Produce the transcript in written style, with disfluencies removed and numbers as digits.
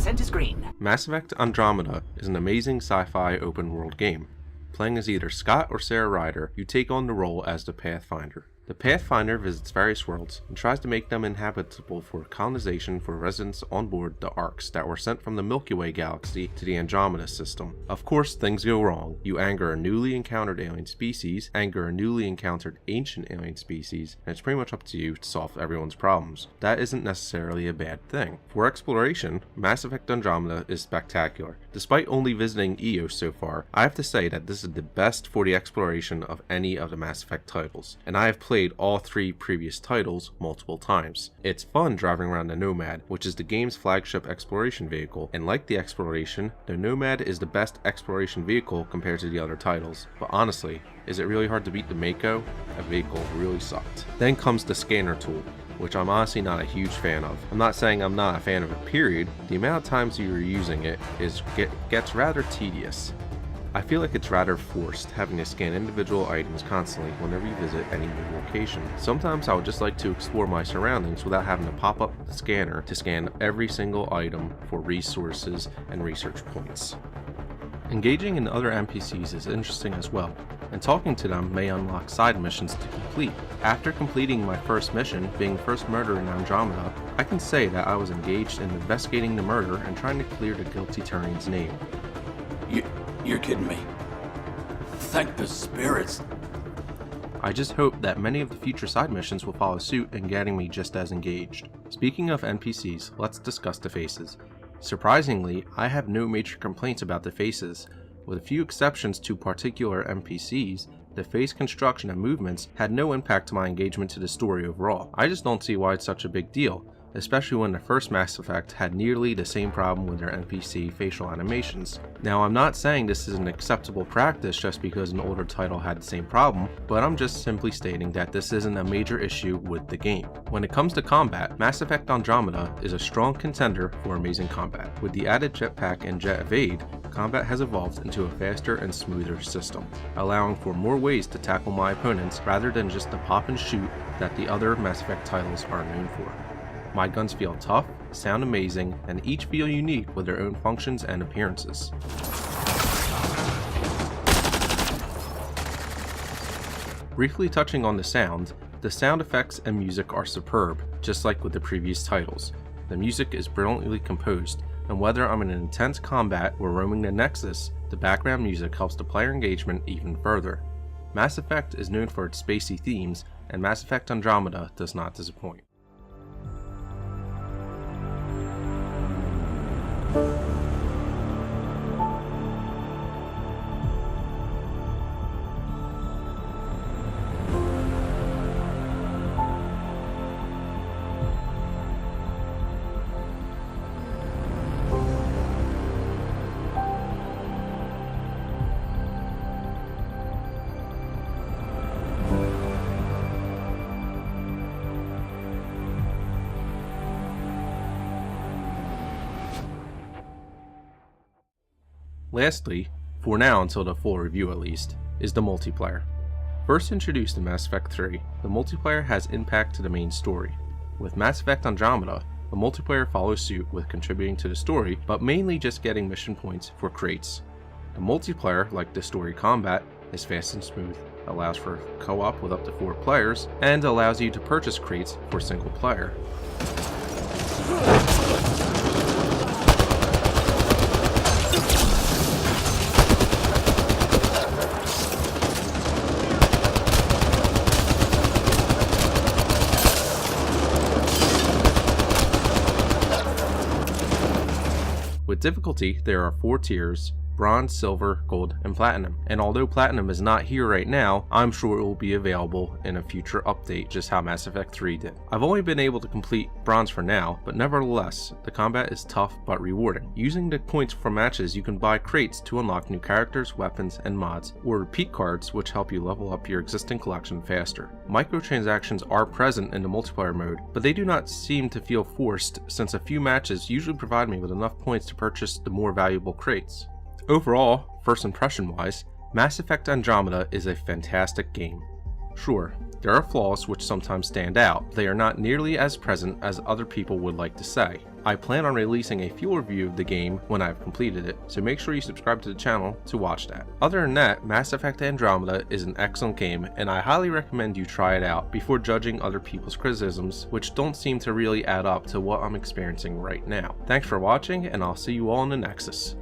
Scent is green. Mass Effect Andromeda is an amazing sci-fi open-world game. Playing as either Scott or Sarah Ryder, you take on the role as the Pathfinder. The Pathfinder visits various worlds and tries to make them inhabitable for colonization for residents on board the Arks that were sent from the Milky Way galaxy to the Andromeda system. Of course, things go wrong. You anger a newly encountered alien species, anger a newly encountered ancient alien species, and it's pretty much up to you to solve everyone's problems. That isn't necessarily a bad thing. For exploration, Mass Effect Andromeda is spectacular. Despite only visiting EOS so far, I have to say that this is the best for the exploration of any of the Mass Effect titles, and I have played all three previous titles multiple times. It's fun driving around the Nomad, which is the game's flagship exploration vehicle, and like the Exploration, the Nomad is the best exploration vehicle compared to the other titles. But honestly, is it really hard to beat the Mako? That vehicle really sucked. Then comes the scanner tool, which I'm honestly not a huge fan of. I'm not saying I'm not a fan of it, period. The amount of times you're using it gets rather tedious. I feel like it's rather forced, having to scan individual items constantly whenever you visit any new location. Sometimes I would just like to explore my surroundings without having to pop up the scanner to scan every single item for resources and research points. Engaging in other NPCs is interesting as well, and talking to them may unlock side missions to complete. After completing my first mission, being the first murder in Andromeda, I can say that I was engaged in investigating the murder and trying to clear the guilty Turian's name. You're kidding me. Thank the spirits. I just hope that many of the future side missions will follow suit in getting me just as engaged. Speaking of NPCs, let's discuss the faces. Surprisingly, I have no major complaints about the faces. With a few exceptions to particular NPCs, the face construction and movements had no impact to my engagement to the story overall. I just don't see why it's such a big deal, especially when the first Mass Effect had nearly the same problem with their NPC facial animations. Now, I'm not saying this is an acceptable practice just because an older title had the same problem, but I'm just simply stating that this isn't a major issue with the game. When it comes to combat, Mass Effect Andromeda is a strong contender for amazing combat. With the added jetpack and jet evade, combat has evolved into a faster and smoother system, allowing for more ways to tackle my opponents rather than just the pop and shoot that the other Mass Effect titles are known for. My guns feel tough, sound amazing, and each feel unique with their own functions and appearances. Briefly touching on the sound effects and music are superb, just like with the previous titles. The music is brilliantly composed, and whether I'm in an intense combat or roaming the Nexus, the background music helps the player engagement even further. Mass Effect is known for its spacey themes, and Mass Effect Andromeda does not disappoint. Lastly, for now until the full review at least, is the multiplayer. First introduced in Mass Effect 3, the multiplayer has impact to the main story. With Mass Effect Andromeda, the multiplayer follows suit with contributing to the story, but mainly just getting mission points for crates. The multiplayer, like the story combat, is fast and smooth, allows for co-op with up to 4 players, and allows you to purchase crates for single player. With difficulty, there are 4 tiers: Bronze, Silver, Gold, and Platinum. And although Platinum is not here right now, I'm sure it will be available in a future update, just how Mass Effect 3 did. I've only been able to complete Bronze for now, but nevertheless, the combat is tough but rewarding. Using the points from matches, you can buy crates to unlock new characters, weapons, and mods, or repeat cards which help you level up your existing collection faster. Microtransactions are present in the multiplayer mode, but they do not seem to feel forced, since a few matches usually provide me with enough points to purchase the more valuable crates. Overall, first impression wise, Mass Effect Andromeda is a fantastic game. Sure, there are flaws which sometimes stand out, but they are not nearly as present as other people would like to say. I plan on releasing a full review of the game when I've completed it, so make sure you subscribe to the channel to watch that. Other than that, Mass Effect Andromeda is an excellent game, and I highly recommend you try it out before judging other people's criticisms, which don't seem to really add up to what I'm experiencing right now. Thanks for watching, and I'll see you all in the Nexus.